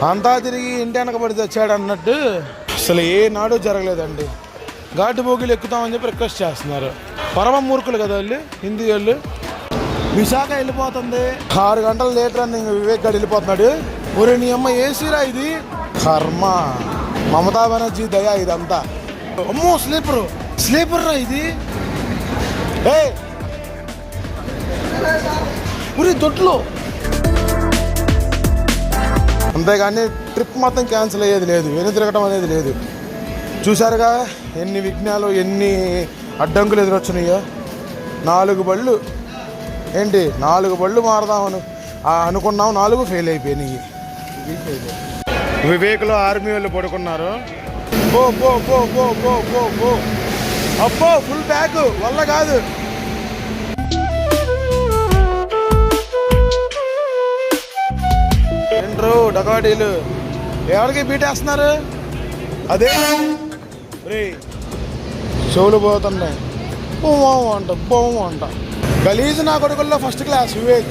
అంతా తిరిగి ఇంటి వెనకబడి తెచ్చాడు అన్నట్టు అసలు ఏ నాడు జరగలేదండి. ఘాటు బోగిలు ఎక్కుతామని చెప్పి రిక్వెస్ట్ చేస్తున్నారు. పరమ మూర్ఖులు కదా వాళ్ళు, హిందీ వాళ్ళు. విశాఖ వెళ్ళిపోతుంది, 6 గంటలు లేటర్ అని వివేక్ గారు వెళ్ళిపోతున్నాడు. ఒరే నీ అమ్మ ఏసీరా ఇది, కర్మ. మమతా బెనర్జీ దయా ఇదంతా. అమ్మో స్లీపర్ రా ఇది. ఒరే దొడ్లో. అంతేగాని ట్రిప్ మొత్తం క్యాన్సిల్ అయ్యేది లేదు, వెను తిరగటం అనేది లేదు. చూసారుగా ఎన్ని విఘ్నాలు, ఎన్ని అడ్డంకులు ఎదురొచ్చినాయో. 4 బళ్ళు ఏంటి, 4 బళ్ళు మారదామని అనుకున్నాం, 4 ఫెయిల్ అయిపోయినాయి. వివేక్లో ఆర్మీ వాళ్ళు పడుకున్నారు. పో పో పో పో పో పో పో అప్పో ఫుల్ బ్యాగ్ వల్ల కాదు. ఏంట్రో డకాడీలు ఎవరికి బీటేస్తున్నారు? అదే చెవులు పోతున్నాయి. అంట గలీజు నా కొడుకుల్లో ఫస్ట్ క్లాస్ వివేక్.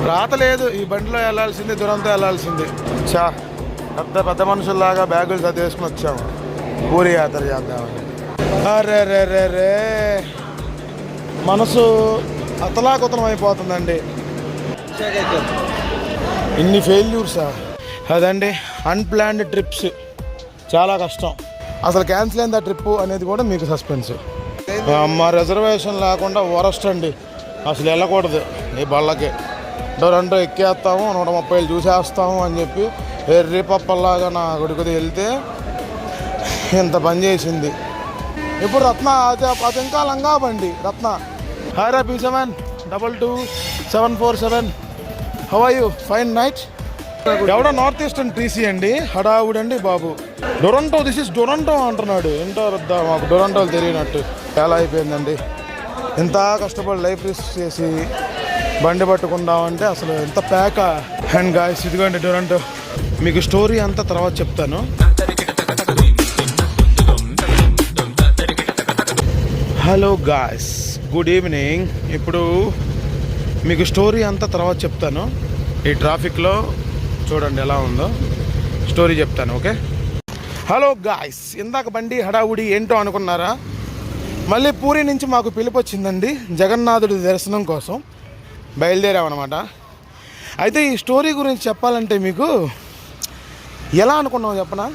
రాత లేదు, ఈ బండిలో వెళ్ళాల్సింది, దురంతో వెళ్ళాల్సింది. చా పెద్ద మనుషుల్లాగా బ్యాగులు చదివేసుకుని వచ్చాము, పూరి యాత్ర చేద్దామని. అరే రే రే రే మనసు అతలాకుతలం అయిపోతుందండి. ఇన్ని ఫెయిల్యూర్సా? అదండి అన్ప్లాన్డ్ ట్రిప్స్ చాలా కష్టం. అసలు క్యాన్సిల్ అయింది ఆ ట్రిప్ అనేది కూడా మీకు సస్పెన్స్. మా రిజర్వేషన్ లేకుండా వరస్ట్ అండి, అసలు వెళ్ళకూడదు. ఈ బళ్ళకి డోరంటో ఎక్కేస్తాము, 130 చూసేస్తాము అని చెప్పి ఎర్రి పప్పల్లాగా నా కొడుకుది వెళ్తే ఇంత పని చేసింది. ఇప్పుడు రత్న అది ఇంకా లంగా బండి రత్న. హాయ్ రా P7 22747. How are you? Fine night. ఎవడో నార్త్ ఈస్టర్న్ టీసీ అండి, హడావుడండి బాబు. డొరంటో, దిస్ ఇస్ డొరంటో అంటున్నాడు. ఏంటో వద్దా మాకు డొరంటోలు తెలియనట్టు. ఎలా అయిపోయిందండి. ఎంత కష్టపడి లైఫ్ రిస్క్ చేసి బండి పట్టుకుందామంటే అసలు ఎంత ప్యాక. అండ్ గాయస్ ఇదిగోండి డొరంటో. మీకు స్టోరీ అంతా తర్వాత చెప్తాను. Hello guys, good evening. ఇప్పుడు మీకు స్టోరీ అంతా తర్వాత చెప్తాను. ఈ ట్రాఫిక్లో చూడండి ఎలా ఉందో, స్టోరీ చెప్తాను. ఓకే. హలో గాయస్, ఇందాక బండి హడావుడి ఏంటో అనుకున్నారా? మళ్ళీ పూరి నుంచి మాకు పిలుపు వచ్చిందండి జగన్నాథుడి దర్శనం కోసం. బయలుదేరామన్నమాట. అయితే ఈ స్టోరీ గురించి చెప్పాలంటే మీకు ఎలా అనుకున్నాము చెప్పనా?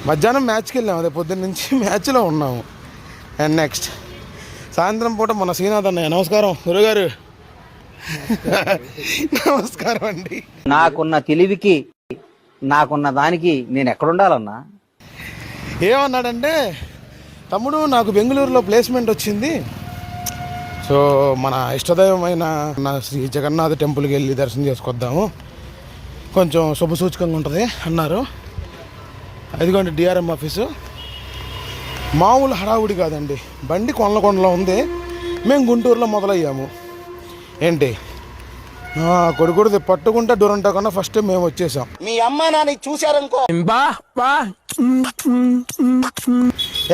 మధ్యాహ్నం మ్యాచ్కి వెళ్ళాము, అదే పొద్దున్న నుంచి మ్యాచ్లో ఉన్నాము. అండ్ నెక్స్ట్ సాయంత్రం పూట మన శ్రీనాథ్ అన్నయ్య. నమస్కారం గురుగారు. నమస్కారం అండి. నాకున్న తెలివికి, నాకున్న దానికి నేను ఎక్కడుండాలన్నా? ఏమన్నాడంటే, తమ్ముడు నాకు బెంగళూరులో ప్లేస్మెంట్ వచ్చింది, సో మన ఇష్టదైవమైన శ్రీ జగన్నాథ్ టెంపుల్కి వెళ్ళి దర్శనం చేసుకొద్దాము, కొంచెం శుభసూచకంగా ఉంటుంది అన్నారు. అదిగోండి డిఆర్ఎం ఆఫీసు. మామూలు హడావుడి కాదండి, బండి కొండలో ఉంది. మేము గుంటూరులో మొదలయ్యాము. ఏంటి కొడుకుడిది పట్టుకుంటే డొరంటో కన్నా ఫస్ట్ మేము వచ్చేసాం. మీ అమ్మ నాన్న చూశారనుకో.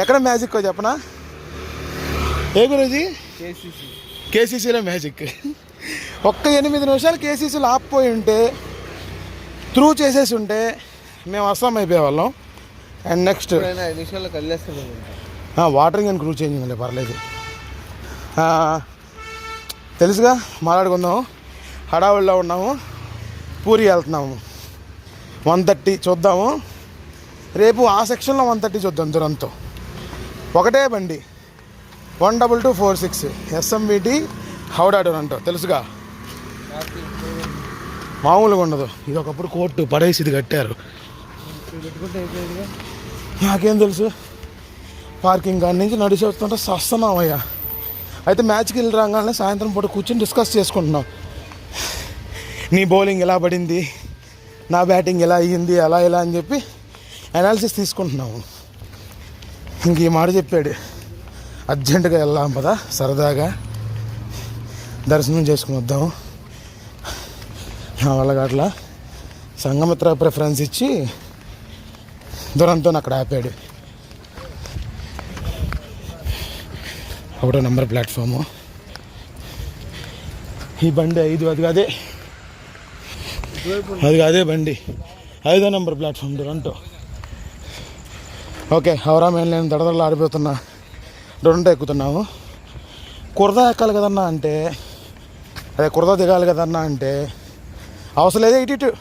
ఎక్కడ మ్యాజిక్ చెప్పనా? ఏ గురూజీ? కేసీసీలో మ్యాజిక్. ఒక్క 8 నిమిషాలు కేసీసీలో ఆపిపోయి ఉంటే, త్రూ చేసేసి ఉంటే మేము అస్సాం అయిపోయేవాళ్ళం. And next watering and crew changing అండి, పర్లేదు. తెలుసుగా, మాట్లాడుకుందాము. హడావుడిలో ఉన్నాము, పూరి వెళ్తున్నాము. 130 చూద్దాము రేపు. ఆ సెక్షన్లో 130 చూద్దాం దురంతో. ఒకటే బండి 12246 SMVT హౌడా డొరంటో. తెలుసుగా, మామూలుగా ఉండదు. ఇది ఒకప్పుడు కోర్టు పడేసి ఇది కట్టారు. నాకేం తెలుసు, పార్కింగ్ కాడి నుంచి నడిచి వస్తుంటే సస్తున్నామయ్యా. అయితే మ్యాచ్కి వెళ్ళి రాగానే సాయంత్రం పూట కూర్చొని డిస్కస్ చేసుకుంటున్నాం. నీ బౌలింగ్ ఎలా పడింది, నా బ్యాటింగ్ ఎలా అయ్యింది, అలా ఇలా అని చెప్పి అనాలిసిస్ తీసుకుంటున్నాము. ఇంక ఈ మాట చెప్పాడు, అర్జెంటుగా వెళ్దాం పదా, సరదాగా దర్శనం చేసుకుని వద్దాము. నా వల్ల అట్లా సంఘమిత్ర ప్రిఫరెన్స్ ఇచ్చి దురంతో అక్కడ ఆపాడు. ఒకటో నెంబర్ ప్లాట్ఫాము. ఈ బండి 5 అది అదే అది అదే బండి 5వ number platform Duronto. Okay, Howrah main line దడదడలు ఆడిపోతున్నా డురంటో ఎక్కుతున్నాము. కుర్దా ఎక్కాలి కదన్నా అంటే, అదే కుర్దా దిగాలి కదన్నా అంటే అవసరం లేదే. ఇటు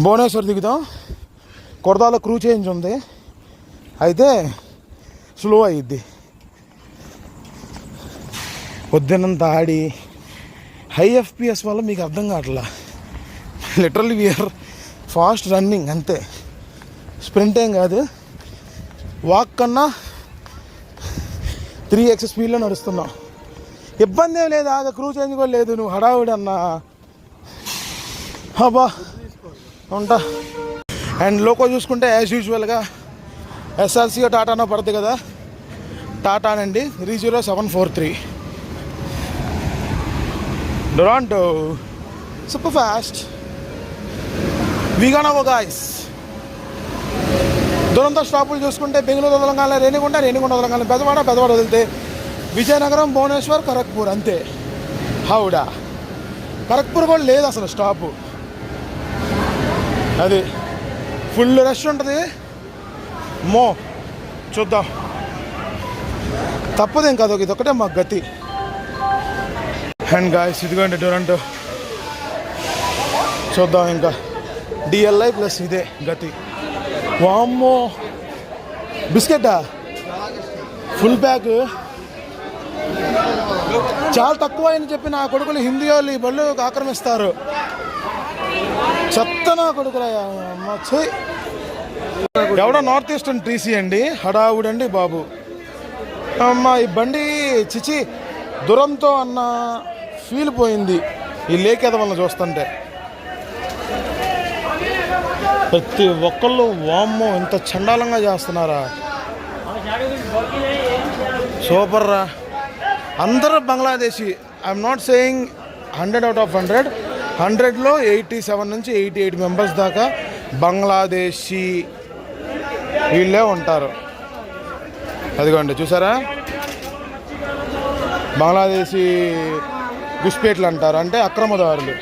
భువనేశ్వర్ దిగుదాం. కుర్దాలో క్రూ చేంజ్ ఉంది, అయితే స్లో అయ్యిద్ది. పొద్దున్నంత ఆడి హై ఎఫ్పిఎస్ వల్ల మీకు అర్థం కావట్లా. లిటరల్లీ వీఆర్ ఫాస్ట్ రన్నింగ్ అంతే, స్ప్రింట్ ఏం కాదు. వాక్ కన్నా 3x స్పీడ్లో నడుస్తున్నాం. ఇబ్బంది ఏం లేదు, ఆగ క్రూ చేంజ్ కూడా లేదు. నువ్వు హడావుడి అన్నా అబ్బా ఉంటా. అండ్ లోకో చూసుకుంటే యాజ్ యూజువల్గా ఎస్ఆర్సీ టాటానో పడుతుంది కదా, టాటానండి 30743 డురాంటో సూపర్ ఫాస్ట్. వీగానా గాయ్స్. దూరంతో స్టాపులు చూసుకుంటే బెంగళూరు వదలంగానే రేణిగుంట వదలంగానే పెదవాడ వదిలితే విజయనగరం, భువనేశ్వర్, ఖరగ్పూర్ అంతే. హౌడా ఖరగ్పూర్ కూడా లేదు అసలు స్టాపు. అది ఫుల్ రష్ ఉంటుంది. చూద్దాం, తప్పదేం కాదు, ఇది ఒకటే మాకు గతి. అండ్ గాయస్ ఇదిగోండి డురంటో. చూద్దాం ఇంకా డిఎల్ఐ ప్లస్ ఇదే గతి. వామ్మో బిస్కెటా ఫుల్ ప్యాక్. చాలా తక్కువ అని చెప్పి నా కొడుకులు హిందీ వాళ్ళు ఈ బళ్ళు ఆక్రమిస్తారు. చెత్త నా కొడుకులయ్యా. ఎవడో నార్త్ ఈస్టర్న్ టీసీ అండి, హడావుడండి బాబు. అమ్మ ఈ బండి చిచి దురంతో అన్న ఫీల్ పోయింది ఈ లేకేద వల్ల చూస్తుంటే. ప్రతి ఒక్కళ్ళు వామ్మో ఇంత చండాలంగా చేస్తున్నారా, సూపర్ రా. అందరూ Bangladeshi. I'm not saying 100 out of 100. 100లో 87 నుంచి 88 మెంబర్స్ దాకా బంగ్లాదేశీ వీళ్ళే ఉంటారు. అదిగోండి చూసారా, బంగ్లాదేశీ గుస్పేట్లు అంటారు, అంటే అక్రమదారులు.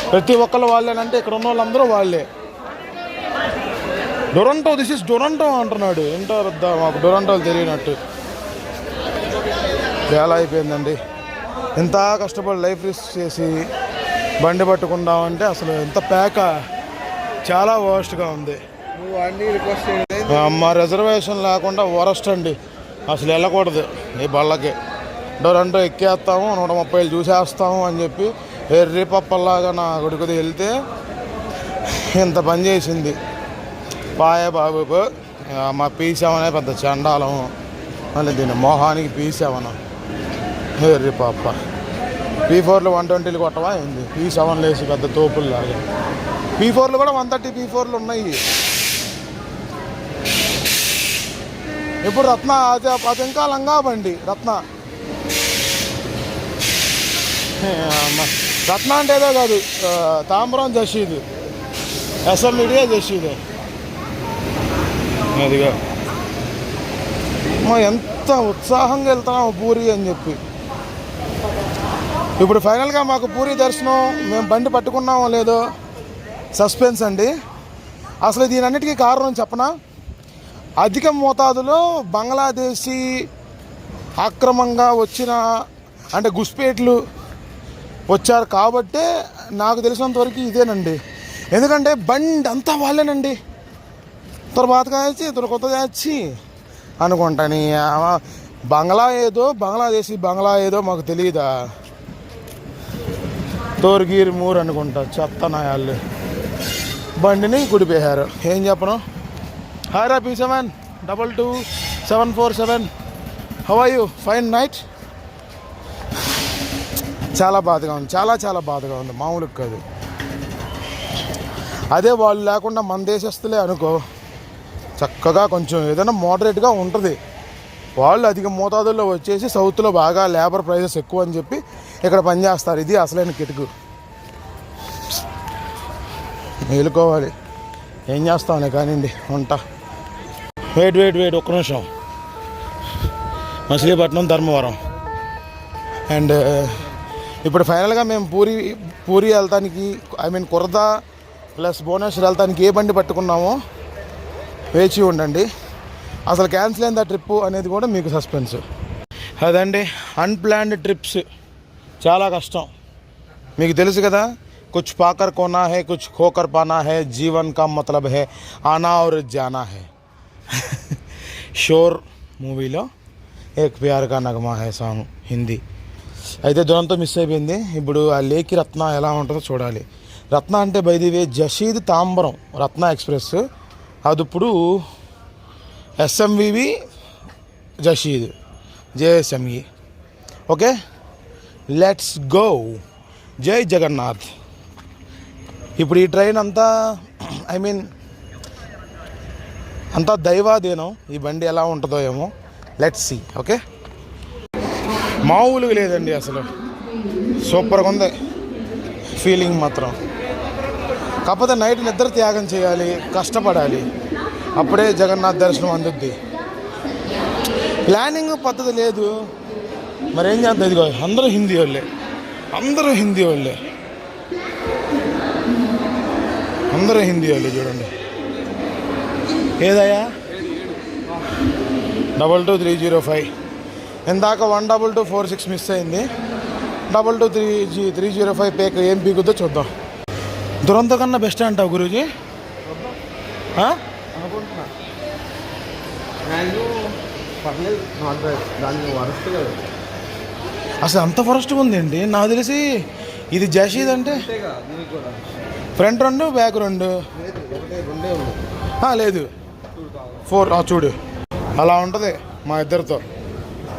ప్రతి ఒక్కళ్ళు వాళ్ళేనంటే ఇక్కడ ఉన్న వాళ్ళందరూ వాళ్ళే. డురంటో, దిస్ ఇస్ డురంటో అంటున్నాడు. ఏంటో వద్దా మాకు డురంటోలు తెలియనట్టు. చాలా అయిపోయిందండి. ఎంత కష్టపడి లైఫ్ రిస్క్ చేసి బండి పట్టుకుందామంటే అసలు ఎంత ప్యాక, చాలా వర్స్ట్గా ఉంది. మా రిజర్వేషన్ లేకుండా వరస్ట్ అండి, అసలు వెళ్ళకూడదు ఈ బళ్ళకి. డురంటో ఎక్కేస్తాము, 130 చూసేస్తాము అని చెప్పి ఎర్రి పప్పల్లాగా నా కొడుకుది వెళ్తే ఇంత పని చేసింది. పాయ బాబు మా పీసామనే పెద్ద చండాలం, మళ్ళీ దీన్ని మోహానికి పీసామను ఎర్రి పాప. P4లో 120 కొట్టవా ఏంది, P7 లేసి పెద్ద తోపుల్లాగా. P4లో కూడా 130 P4లు ఉన్నాయి. ఇప్పుడు రత్న అది ఇంకా లంగా బండి రత్న. రత్న అంటే ఏదో కాదు, తాంబరం జషీద్, ఎస్ఎల్ఈడియా జషీద్. అదిగా ఎంత ఉత్సాహంగా వెళ్తున్నాము పూరి అని చెప్పి. ఇప్పుడు ఫైనల్గా మాకు పూరి దర్శనం, మేము బండి పట్టుకున్నామో లేదో సస్పెన్స్ అండి. అసలు దీనన్నిటికీ కారణం చెప్పనా, అధిక మోతాదులో బంగ్లాదేశీ ఆక్రమంగా వచ్చిన అంటే గుస్పేట్లు వచ్చారు కాబట్టే నాకు తెలిసినంతవరకు ఇదేనండి. ఎందుకంటే బండి అంతా వాళ్ళేనండి. ఇతర బాతగా వచ్చి ఇతర కొత్తగా వచ్చి అనుకుంటాను. బంగ్లాదేశీ ఏదో మాకు తెలియదా. తోర్గీర్ మూర్ అనుకుంటా, చెత్త నాయాళ్ళు బండిని గుడిపోయారు. ఏం చెప్పను. Hi P7 22747, how are you? Fine night. చాలా బాధగా ఉంది, చాలా బాధగా ఉంది, మామూలుగా కాదు. అదే వాళ్ళు లేకుండా మన దేశస్తులే అనుకో, చక్కగా కొంచెం ఏదైనా మోడరేట్గా ఉంటుంది. వాళ్ళు అధిక మోతాదుల్లో వచ్చేసి సౌత్లో బాగా లేబర్ ప్రైజెస్ ఎక్కువ అని చెప్పి ఇక్కడ పనిచేస్తారు. ఇది అసలైన కిటుకు. మేలుకోవాలి, ఏం చేస్తాంలే కానివ్వండి. ఉంటా. వెయిట్ ఒక్క నిమిషం. మచిలీపట్నం, ధర్మవరం అండ్ ఇప్పుడు ఫైనల్గా మేము పూరి వెళ్తానికి కుర్దా ప్లస్ భువనేశ్వర్ వెళ్తానికి ఏ బండి పట్టుకున్నామో వేచి ఉండండి. అసలు క్యాన్సిల్ అయింది ఆ ట్రిప్ అనేది కూడా మీకు సస్పెన్స్. అదండి అన్ప్లాన్డ్ ట్రిప్స్ చాలా కష్టం. మీకు తెలుసు కదా, కుచ్ పాకర్ కోనా హే కుచ్ ఖోకర్ పానా హే జీవన్ కా మతలబ్ హే ఆనా ఔర్ జానా హే. షోర్ మూవీలో ఏక్ ప్యార్ కా నగమా హే సాంగ్ హిందీ. అయితే దురంతో మిస్ అయిపోయింది. ఇప్పుడు ఆ లేకి రత్న ఎలా ఉంటుందో చూడాలి. రత్న అంటే by the way Jasidih Tambaram Ratna express, అది ఇప్పుడు SMVV Jasidih JSME. Okay, let's go. జై జగన్నాథ్. ఇప్పుడు ఈ ట్రైన్ అంతా అంతా దైవాధీనం. ఈ బండి ఎలా ఉంటుందో ఏమో, లెట్స్ సీ. ఓకే, మామూలుగా లేదండి, అసలు సూపర్గా ఉంది ఫీలింగ్ మాత్రం. కాకపోతే నైట్ నిద్ర త్యాగం చేయాలి, కష్టపడాలి, అప్పుడే జగన్నాథ్ దర్శనం అందుద్ది. ప్లానింగ్ పద్ధతి లేదు, మరేం చేద్దాం. ఇదిగో అందరూ హిందీ వాళ్ళే, అందరూ హిందీ వాళ్ళే చూడండి. ఏదయ్యా 22305. ఇందాక 12246 మిస్ అయింది. 22305 పేక్ ఏం పీకుద్దో చూద్దాం. దురంతో కన్నా బెస్ట్ అంటావు గురూజీ? అసలు అంత ఫరెస్ట్గా ఉందండి. నాకు తెలిసి ఇది జషీద్ అంటే ఫ్రంట్ 2 బ్యాక్ 2 లేదు 4. చూడు అలా ఉంటుంది మా ఇద్దరితో.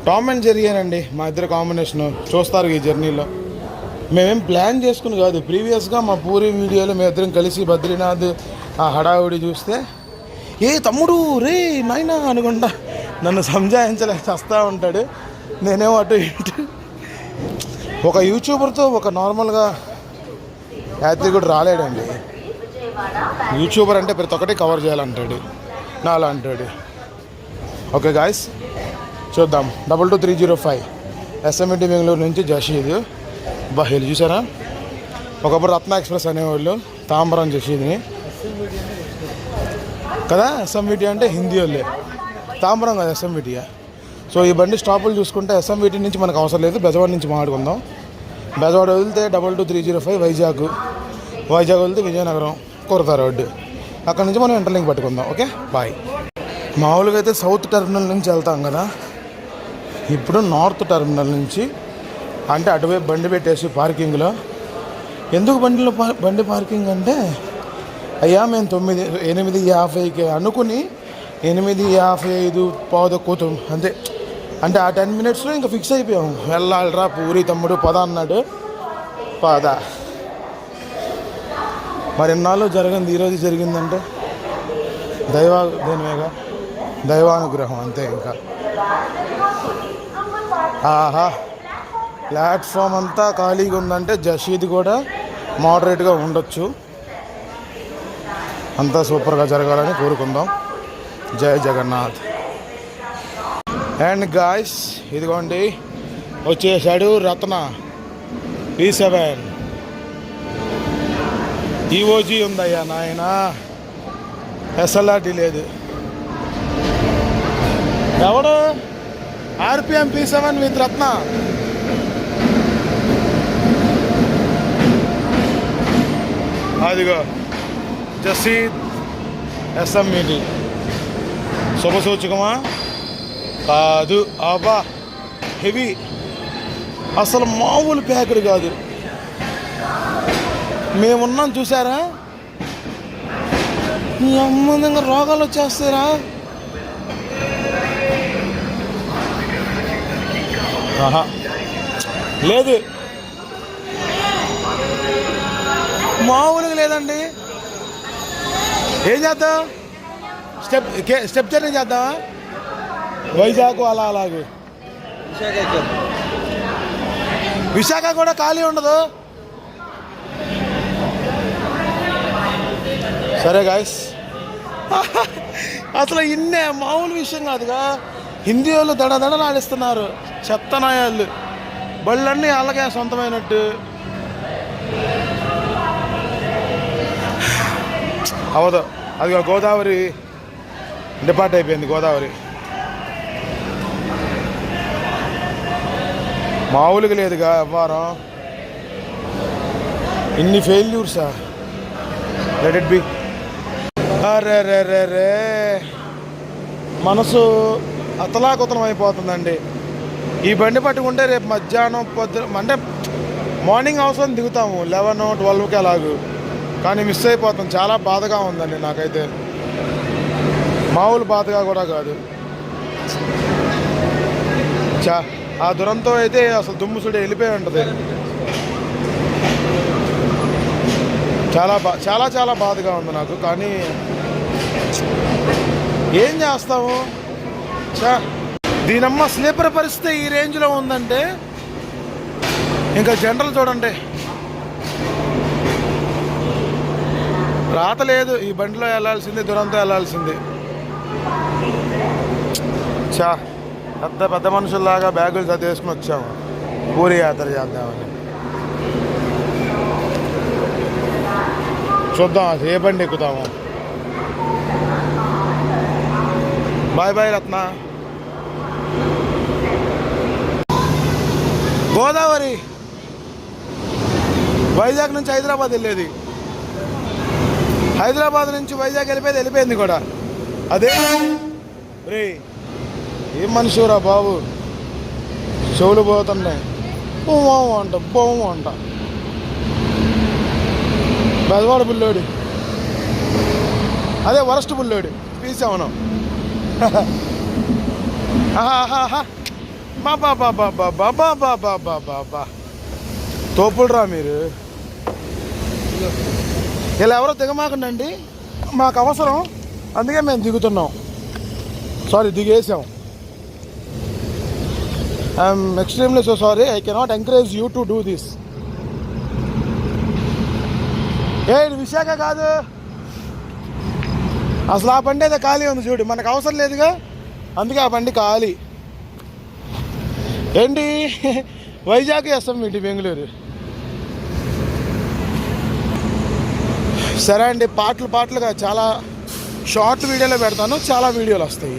టామ్ అండ్ జెర్రీ అండి మా ఇద్దరు కాంబినేషను. చూస్తారు ఈ జర్నీలో. మేమేం ప్లాన్ చేసుకుని కాదు, ప్రీవియస్గా మా పూరి వీడియోలో మేము ఇద్దరం కలిసి బద్రీనాథ్ ఆ హడావుడి చూస్తే ఏ తమ్ముడు రే నాయనా అనుకుంటా నన్ను సంజాయించలే వస్తూ ఉంటాడు. నేనేమో అటు ఇటు. ఒక యూట్యూబర్తో ఒక నార్మల్గా యాత్రికుడు రాలేడండి. యూట్యూబర్ అంటే ప్రతి ఒక్కటి కవర్ చేయాలంటాడు, నాలా అంటాడు. ఓకే గాయస్, చూద్దాం. 22305 ఎస్ఎంఈటి బెంగళూరు నుంచి జషీద్. వీళ్ళు చూసారా, ఒకప్పుడు రత్న ఎక్స్ప్రెస్ అనేవాళ్ళు తాంబరం జషీద్ని కదా. ఎస్ఎంఈటి అంటే హిందీ వాళ్ళే, తాంబరం కదా ఎస్ఎంఈటి. సో ఈ బండి స్టాపులు చూసుకుంటే ఎస్ఎంఈటి నుంచి మనకు అవసరం లేదు, బెజవాడ నుంచి మాట్లాడుకుందాం. బెజవాడ వదిలితే 22305 వైజాగ్ వదిలితే విజయనగరం కుర్తా రోడ్డు, అక్కడ నుంచి మనం ఇంటర్లింక్ పట్టుకుందాం. Okay bye. మామూలుగా అయితే సౌత్ టెర్మినల్ నుంచి వెళ్తాం కదా, ఇప్పుడు నార్త్ టెర్మినల్ నుంచి అంటే అటువైపు బండి పెట్టేసి పార్కింగ్లో. ఎందుకు బండి పార్కింగ్ అంటే, అయ్యా మేము 8:50కి అనుకుని 8:55 పావుదక్కుతాం అంతే. అంటే ఆ 10 మినిట్స్లో ఇంకా ఫిక్స్ అయిపోయాము, వెళ్ళాలిరా పూరి తమ్ముడు పద అన్నాడు. పద. మరి ఎన్నాళ్ళు జరగంది ఈరోజు జరిగిందంటే దైవానుగ్రహం అంతే. ఇంకా ఆహా, ప్లాట్ఫామ్ అంతా ఖాళీగా ఉందంటే జషీద్ కూడా మోడరేట్గా ఉండొచ్చు. అంతా సూపర్గా జరగాలని కోరుకుందాం. జై జగన్నాథ్. అండ్ గాయ్స్ ఇదిగోండి వచ్చేసాడు రత్న P7. ఈఓజీ ఉందయ్యా నాయన, ఎస్ఎల్ఆర్టీ లేదు. ఎవడు ఆర్పిఎం P7 విత్ రత్న. అదిగో జషీద్ ఎస్ఎంఈటి. శుభసూచకమా కాదు, అబ్బా హెవీ, అసలు మామూలు ప్యాకెడ్ కాదు. మేమున్నాం చూసారా, మీ అమ్మందంగా రోగాలు వచ్చేస్తారా. ఆహా లేదు, మామూలుగా లేదండి. ఏం చేద్దాం, స్టెప్ జర్నీ చేద్దామా వైజాగ్ అలాగే. విశాఖ కూడా ఖాళీ ఉండదు. సరే గాయస్, అసలు ఇన్నే మామూలు విషయం కాదుగా. హిందీ వాళ్ళు దడదడలు ఆడిస్తున్నారు, చెత్తనాయాళ్ళు. బళ్ళన్నీ వాళ్ళకే సొంతమైనట్టు. అవదు, అది గోదావరి డిపార్ట్ అయిపోయింది. గోదావరి మామూలుగా లేదుగా వ్యవహారం. ఇన్ని ఫెయిల్యూర్సా? Let it be. అరే రే రే రే, మనసు అతలాకుతలం అయిపోతుందండి. ఈ బండి పట్టుకుంటే రేపు మధ్యాహ్నం అంటే మార్నింగ్ అవసరం దిగుతాము 11-12కి అలాగూ, కానీ మిస్ అయిపోతాం. చాలా బాధగా ఉందండి నాకైతే, మామూలు బాధగా కూడా కాదు. ఆ దురంతం అయితే అసలు దుమ్ముసుడి వెళ్ళిపోయి ఉంటుంది. చాలా చాలా బాధగా ఉంది నాకు. కానీ ఏం చేస్తాము? దీనమ్మ స్లీపర్ పరిస్థితి ఈ రేంజ్లో ఉందంటే ఇంకా జనరల్ చూడండి, రాత లేదు. ఈ బండిలో వెళ్ళాల్సింది, దురంతో వెళ్ళాల్సింది. పెద్ద పెద్ద మనుషుల్లాగా బ్యాగులు చదివేసుకుని వచ్చాము పూరి యాత్ర చేద్దామని. చూద్దాం అసలు ఏ బండి ఎక్కుతాము. బాయ్ బాయ్ రత్న. గోదావరి వైజాగ్ నుంచి హైదరాబాద్ వెళ్ళేది, హైదరాబాద్ నుంచి వైజాగ్ వెళ్ళిపోయింది కూడా. అదే రే, ఏం మనిషిరా బాబు, చెవులు పోతున్నాయి. బొమ్మ అంట బెజవాడ బుల్లోడి, అదే వరస్ట్ బుల్లోడి తీసామను. బాబా తోపుడురా మీరు. ఇలా ఎవరో దిగమాకండి, మాకు అవసరం, అందుకే మేము దిగుతున్నాం. సారీ, దిగేసాం. I'm extremely so sorry. I cannot encourage you to do this. ఇది విశాఖ కాదు అసలు. ఆ బండి అయితే ఖాళీ ఉంది చూడు, మనకు అవసరం లేదుగా, అందుకే ఆ బండి ఖాళీ. ఏంటి వైజాగ్ వేస్తాం ఏంటి బెంగళూరు. సరే అండి, పాటలుగా చాలా షార్ట్ వీడియోలో పెడతాను, చాలా వీడియోలు వస్తాయి.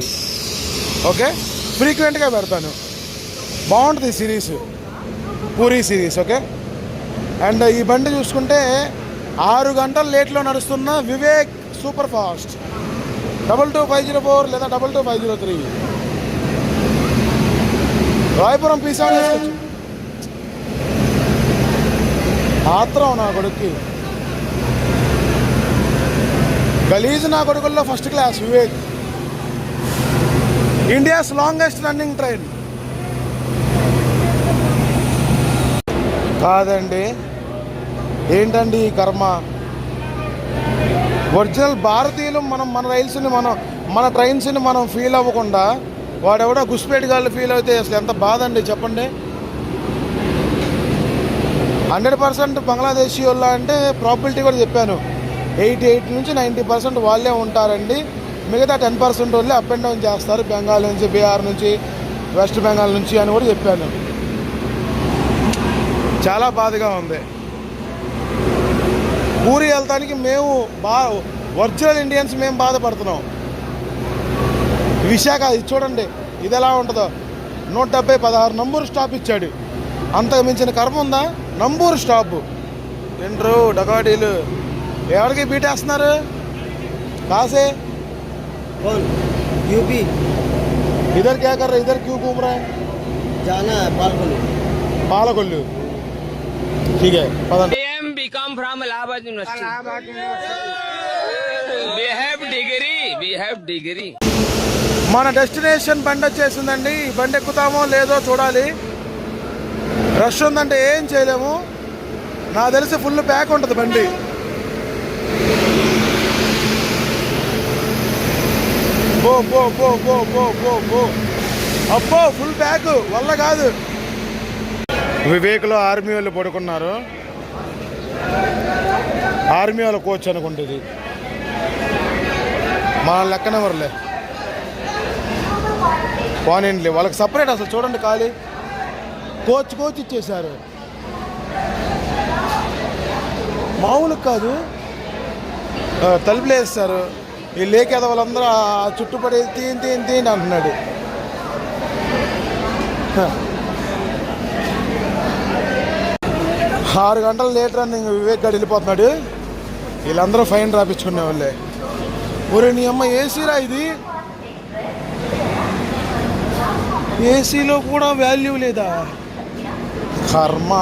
ఓకే, ఫ్రీక్వెంట్గా పెడతాను. బాగుంటుంది ఈ series, puri series. Okay, and ఈ బండి చూసుకుంటే 6 గంటలు లేట్లో నడుస్తున్న వివేక్ సూపర్ ఫాస్ట్ 22504 లేదా 22503 రాయపురం పీసా వేసుకోవచ్చు. ఆత్రం నా కొడుక్కి, గలీజ్ నా కొడుకుల్లో first class Vivek. India's longest running train కాదండి. ఏంటండి ఈ కర్మ? ఒరిజినల్ భారతీయులు మనం మన రైల్స్ని మన ట్రైన్స్ని మనం ఫీల్ అవ్వకుండా వాడెవడో గుస్పేట్ గాళ్ళు ఫీల్ అయితే అసలు ఎంత బాధ అండి చెప్పండి. 100% బంగ్లాదేశీ వాళ్ళు అంటే ప్రాబిలిటీ కూడా చెప్పాను, 88 నుంచి 90% వాళ్ళే ఉంటారండి. మిగతా 10% వాళ్ళే అప్ అండ్ డౌన్ చేస్తారు, బెంగాల్ నుంచి, బీహార్ నుంచి, వెస్ట్ బెంగాల్ నుంచి అని కూడా చెప్పాను. చాలా బాధగా ఉంది. పూరి వెళ్తానికి మేము ఒరిజినల్ ఇండియన్స్ మేము బాధపడుతున్నాం. విశాఖ ఇది చూడండి, ఇది ఎలా ఉంటుందో. 170 16 నంబూరు స్టాప్ ఇచ్చాడు. అంతకు మించిన కర్మ ఉందా? నంబూరు స్టాప్ ఏంట్రు డగాడీలు ఎవరికి బీటేస్తున్నారు? కాసే यूपी इधर क्या कर रहे, इधर क्यों घूम रहे हैं? जाना है पालकोल्लू. पालकोल्लू, ठीक है. We come from Allahabad University. We have degree. మన డెస్టినేషన్ బండి వచ్చేసిందండి. ఈ బండి ఎక్కుతామో లేదో చూడాలి. రష్ ఉందంటే ఏం చేయలేము. నాకు తెలిసి ఫుల్ ప్యాక్ ఉంటుంది బండి. అబ్బో ఫుల్ ప్యాక్ వల్ల కాదు. వివేక్లో ఆర్మీ వాళ్ళు పడుకున్నారు. ఆర్మీ వాళ్ళ కోచ్ అనుకుంటుంది, మన లెక్కనెవరులే. పోనీండి వాళ్ళకి సపరేట్ అసలు చూడండి ఖాళీ. కోచ్ ఇచ్చేశారు. మామూలు కాదు, తలుపులు వేస్తారు. ఈ లేకేద వాళ్ళందరూ చుట్టుపడి తీని అంటున్నాడు. 6 గంటలు లేట్ రన్నింగ్ వివేక్ గారు వెళ్ళిపోతున్నాడు. వీళ్ళందరూ ఫైన్ రాపించుకునే వాళ్ళే. ఒరే నీ అమ్మ ఏసీరా ఇది, ఏసీలో కూడా వాల్యూ లేదా? కర్మ,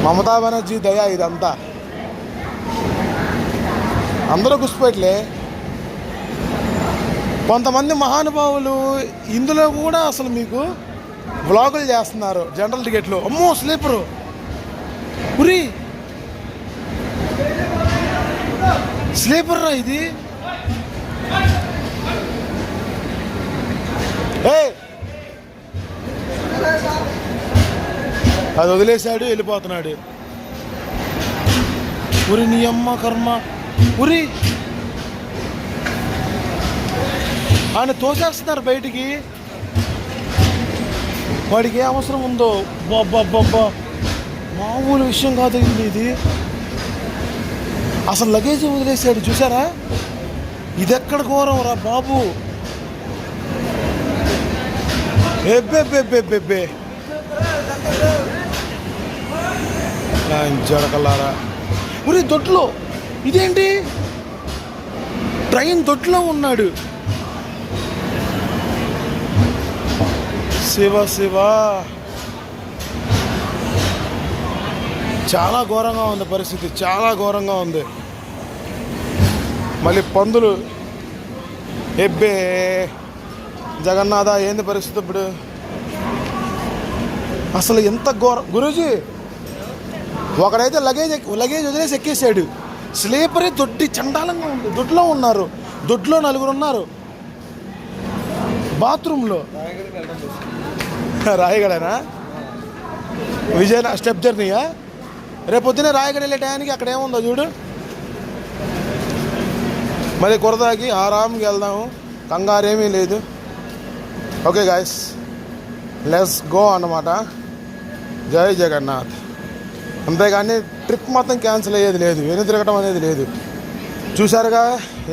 మమతా బెనర్జీ దయా ఇదంతా. అందరూ గుర్తుపెట్టలే. కొంతమంది మహానుభావులు ఇందులో కూడా అసలు మీకు వ్లాగులు చేస్తున్నారు. జనరల్ టికెట్లు, అమ్మో స్లీపరు, ఉరి స్లీపర్ రా ఇది. అది వదిలేశాడు, వెళ్ళిపోతున్నాడు. ఉరి నీ అమ్మ కర్మ, ఉరి ఆయన తోసేస్తున్నారు బయటికి. వాడికి ఏ అవసరం ఉందో, బాబ్బా మామూలు విషయం కాదు ఇది. అసలు లగేజ్ వదిలేసాడు చూసారా? ఇదెక్కడ ఘోరం రా బాబు. ఎబ్బెబ్బెబ్బెబ్బెబ్బే జరకలారా. ఉరి దొడ్లో, ఇదేంటి ట్రైన్ దొడ్లో ఉన్నాడు. శివ చాలా ఘోరంగా ఉంది పరిస్థితి, చాలా ఘోరంగా ఉంది. మళ్ళీ పందులు, ఎబ్బే జగన్నాథ ఏంది పరిస్థితి ఇప్పుడు? అసలు ఎంత ఘోరం గురూజీ. ఒకడైతే లగేజ్ వదిలేసి ఎక్కేసాడు. స్లీపరే దొడ్డి చండాలంగా ఉంది. దొడ్లో ఉన్నారు, దొడ్లో 4 ఉన్నారు. బాత్రూంలో రాయగడనా? విజయన స్టెప్ జర్నీయా? రేపొద్దునే రాయగడ వెళ్ళే టయానికి అక్కడ ఏముందో చూడు. మళ్ళీ కొరదాకి ఆరాంకి వెళ్దాము, కంగారేమీ లేదు. ఓకే గాయస్, లెట్స్ గో అన్నమాట. జై జగన్నాథ్. అంతేగాని ట్రిప్ మొత్తం క్యాన్సిల్ అయ్యేది లేదు, వెను తిరగటం అనేది లేదు. చూసారుగా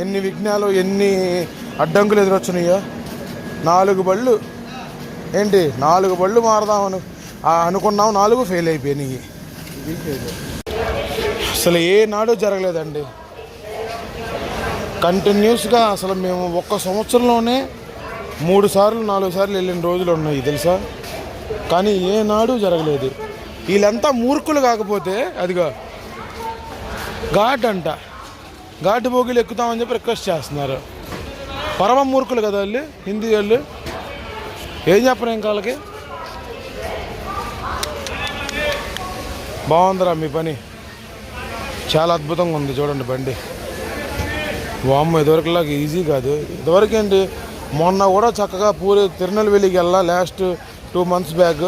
ఎన్ని విఘ్నాలు, ఎన్ని అడ్డంకులు ఎదురొచ్చినాయో. 4 బళ్ళు ఏంటి, 4 బళ్ళు మారదామని అనుకున్నాం, 4 ఫెయిల్ అయిపోయినాయి. అసలు ఏ నాడు జరగలేదండి. కంటిన్యూస్గా అసలు మేము ఒక్క సంవత్సరంలోనే 3 సార్లు 4 సార్లు వెళ్ళిన రోజులు ఉన్నాయి తెలుసా. కానీ ఏ నాడు జరగలేదు. వీళ్ళంతా మూర్ఖులు కాకపోతే, అదిగో ఘాట్ అంట, ఘాటు బోగిలు ఎక్కుతామని చెప్పి రిక్వెస్ట్ చేస్తున్నారు. పరమ మూర్ఖులు కదా వాళ్ళు, హిందీ వాళ్ళు. ఏం చెప్పరు ఇంకా వాళ్ళకి. బాగుందిరా మీ పని, చాలా అద్భుతంగా ఉంది. చూడండి బండి, వామ్మ ఇదివరకులాగా ఈజీ కాదు. ఇదివరకు ఏంటి, మొన్న కూడా చక్కగా పూరి తిరునెల్వేలికి వెళ్ళా లాస్ట్ 2 months బ్యాక్.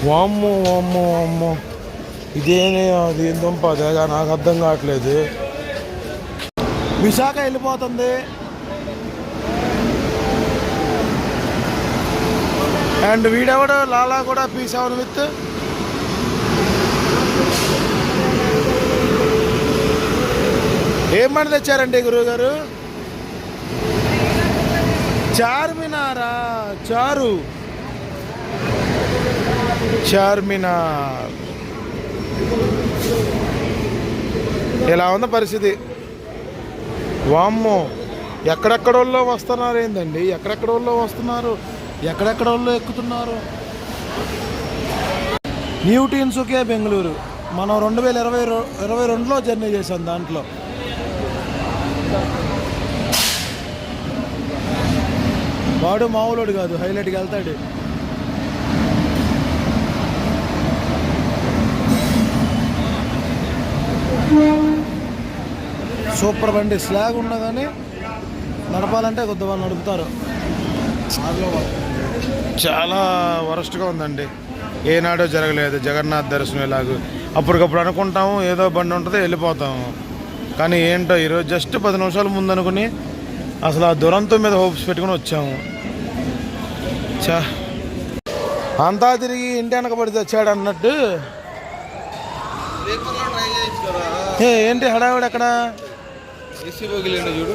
వామ్మో ఇదేనే, అది ఏం దుంపదేగా నాకు అర్థం కావట్లేదు. విశాఖ వెళ్ళిపోతుంది. అండ్ వీడెవడు లాలా కూడా P7 విత్ ఏం పని తెచ్చారండి గురువుగారు? చార్మినారా? చార్మినార్. ఇలా ఉంది పరిస్థితి. వామ్మో, ఎక్కడెక్కడోళ్ళో వస్తున్నారు ఏందండి, ఎక్కడెక్కడోళ్ళో వస్తున్నారు, ఎక్కడెక్కడోళ్ళో ఎక్కుతున్నారు. న్యూ టీన్సుకే బెంగళూరు మనం 2022లో జర్నీ చేసాం. దాంట్లో వాడు మామూలుడు కాదు, హైలైట్కి వెళ్తాడు. సూపర్ బండి, స్లాగ్ ఉన్నా కానీ నడపాలంటే కొద్దిగా నడుపుతారు. చాలా వరస్ట్గా ఉందండి. ఏనాడో జరగలేదు జగన్నాథ్ దర్శనం ఇలాగ. అప్పటికప్పుడు అనుకుంటాము ఏదో బండి ఉంటుంది, వెళ్ళిపోతాము. కానీ ఏంటో ఈరోజు జస్ట్ 10 నిమిషాల ముందు అనుకుని అసలు ఆ దురంతం మీద హోప్స్ పెట్టుకుని వచ్చాము. చా అంతా తిరిగి ఇంటి వెనక పడితే వచ్చాడు అన్నట్టు. ఏంటి హడావిడి అక్కడ? ఏసీ బోగిలేండి చూడు.